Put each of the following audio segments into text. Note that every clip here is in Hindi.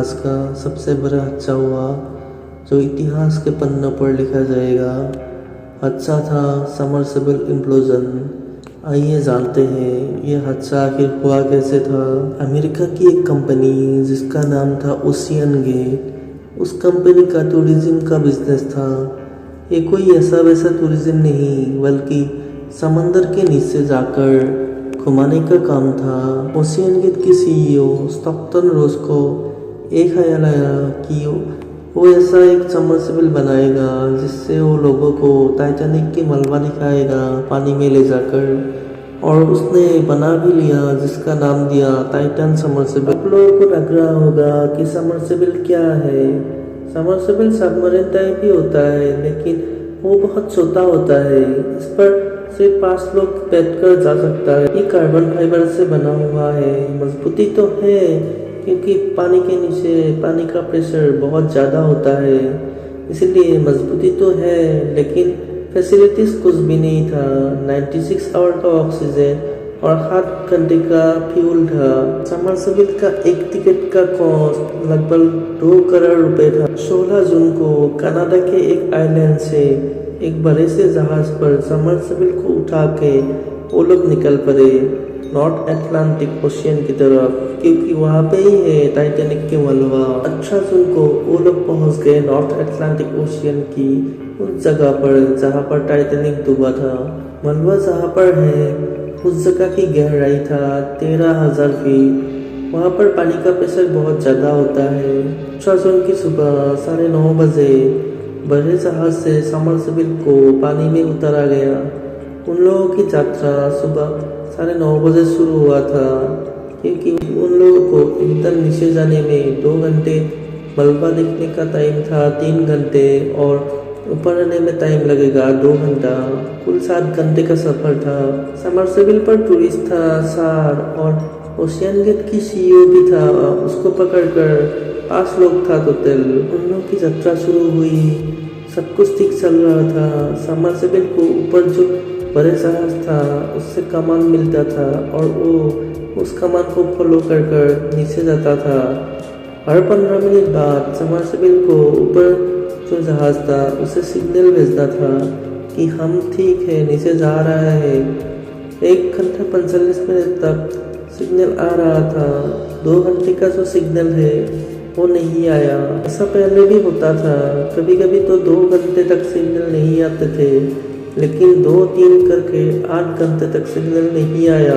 इतिहास का सबसे बड़ा हादसा हुआ जो इतिहास के पन्नों पर लिखा जाएगा। हादसा था सबमर्सिबल इम्प्लोजन। आइए जानते हैं ये हादसा आखिर हुआ कैसे था। अमेरिका की एक कंपनी जिसका नाम था ओशियन गेट, उस कंपनी का टूरिज्म का बिजनेस था। ये कोई ऐसा वैसा टूरिज्म नहीं बल्कि समंदर के नीचे जाकर घुमाने का काम था। ओशियन गेट की सीईओ स्टॉकटन रोज को एक ख्याल आया कि वो ऐसा एक सबमर्सिबल बनाएगा जिससे वो लोगों को टाइटैनिक की मलबा दिखाएगा पानी में ले जाकर, और उसने बना भी लिया जिसका नाम दिया टाइटन सबमर्सिबल। आप लोगों को लग रहा होगा कि सबमर्सिबल क्या है। सबमर्सिबल सबमरीन टाइप ही होता है लेकिन वो बहुत छोटा होता है। इस पर सिर्फ 5 लोग बैठकर जा सकता है। ये कार्बन फाइबर से बना हुआ है। मजबूती तो है क्योंकि पानी के नीचे पानी का प्रेशर बहुत ज़्यादा होता है, इसलिए मजबूती तो है, लेकिन फैसिलिटीज कुछ भी नहीं था। 96 आवर का ऑक्सीजन और 8 घंटे का फ्यूल था। सबमर्सिबल का एक टिकट का कॉस्ट लगभग 2 करोड़ रुपए था। 16 जून को कनाडा के एक आइलैंड से एक बड़े से जहाज पर सबमर्सिबल को उठा के वो लोग निकल पड़े नॉर्थ अटलांटिक ओशियन की तरफ, क्योंकि वहाँ पे ही है टाइटैनिक की मलबा। 18 जून को वो लोग पहुँच गए नॉर्थ अटलांटिक ओशियन की उस जगह पर जहाँ पर टाइटैनिक डूबा था। मलबा जहाँ पर है उस जगह की गहराई था 13,000 फीट। वहाँ पर पानी का प्रेशर बहुत ज़्यादा होता है। 18 जून की सुबह 9:30 बजे बड़े जहाज से सबमर्सिबल को पानी में उतारा गया। उन लोगों की यात्रा सुबह 9:30 बजे शुरू हुआ था क्योंकि उन लोगों को एकदम नीचे जाने में 2 घंटे, मलबा देखने का टाइम था 3 घंटे और ऊपर आने में टाइम लगेगा 2 घंटा। कुल 7 घंटे का सफर था। सबमर्सिबल पर टूरिस्ट था 4 और ओशियन गेट की सीईओ भी था। उसको पकड़कर 5 लोग था टोटल। उन लोगों की यात्रा शुरू हुई। सब कुछ ठीक चल रहा था। सबमर्सिबल को ऊपर जो बड़े जहाज था उससे कमान मिलता था और वो उस कमान को फॉलो कर कर नीचे जाता था। हर 15 मिनट बाद सबमर्सिबल को ऊपर जो जहाज था उसे सिग्नल भेजता था कि हम ठीक है, नीचे जा रहा है। 1 घंटा 45 मिनट तक सिग्नल आ रहा था। 2 घंटे का जो सिग्नल है वो नहीं आया। ऐसा पहले भी होता था। कभी कभी तो 2 घंटे तक सिग्नल नहीं आते थे, लेकिन 2-3 करके 8 घंटे तक सिग्नल नहीं आया।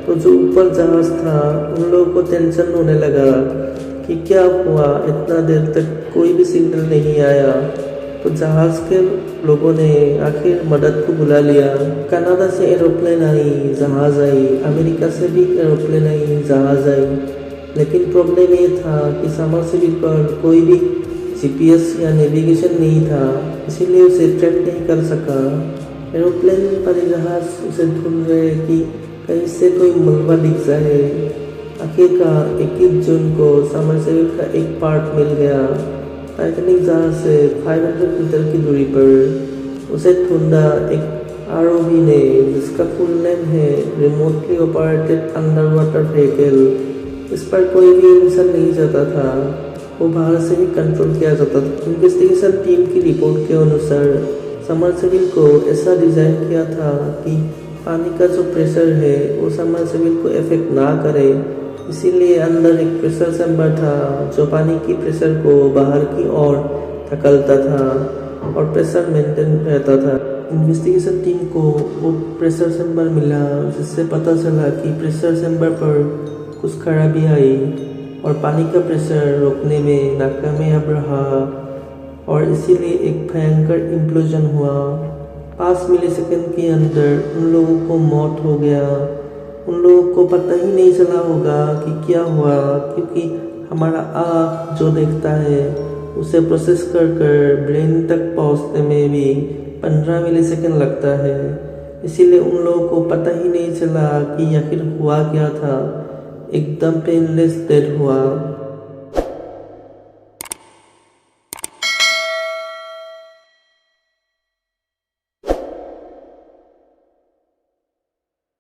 तो जो ऊपर जहाज था उन लोगों को टेंशन होने लगा कि क्या हुआ, इतना देर तक कोई भी सिग्नल नहीं आया। तो जहाज के लोगों ने आखिर मदद को बुला लिया। कनाडा से एरोप्लेन आई, जहाज आई, अमेरिका से भी एरोप्लेन आई, जहाज आई, लेकिन प्रॉब्लम ये था कि सबमर्सिबल पर कोई भी जीपीएस या नेविगेशन नहीं था, इसीलिए उसे ट्रैक नहीं कर सका। एरोप्लेन पर जहाज उसे ढूंढ रहे कि कहीं से कोई मलबा दिख जाए। आखिरकार 21 जून को सबमर्सिबल का एक पार्ट मिल गया। टाइटैनिक जहाज से 500 मीटर की दूरी पर उसे ढूंढा एक आरओवी ने, जिसका फुल नेम है remotely operated under water vehicle. इस पर कोई भी इंसान नहीं जाता था, वो बाहर से ही कंट्रोल किया जाता था। इन्वेस्टिगेशन टीम की रिपोर्ट के अनुसार सबमर्सिबल को ऐसा डिज़ाइन किया था कि पानी का जो प्रेशर है वो सबमर्सिबल को इफेक्ट ना करे, इसीलिए अंदर एक प्रेशर चैम्बर था जो पानी की प्रेशर को बाहर की ओर धकेलता था और प्रेशर मेंटेन रहता था। इन्वेस्टिगेशन टीम को वो प्रेशर चैम्बर मिला, जिससे पता चला कि प्रेशर चैम्बर पर कुछ खराबी आई और पानी का प्रेशर रोकने में नाकामयाब रहा और इसीलिए एक भयंकर इम्प्लोजन हुआ। 5 मिलीसेकंड के अंदर उन लोगों को मौत हो गया। उन लोगों को पता ही नहीं चला होगा कि क्या हुआ, क्योंकि हमारा आँख जो देखता है उसे प्रोसेस कर कर ब्रेन तक पहुँचने में भी 15 मिलीसेकंड लगता है। इसीलिए उन लोगों को पता ही नहीं चला कि आखिर हुआ क्या था। एकदम पेनलेस डेथ हुआ।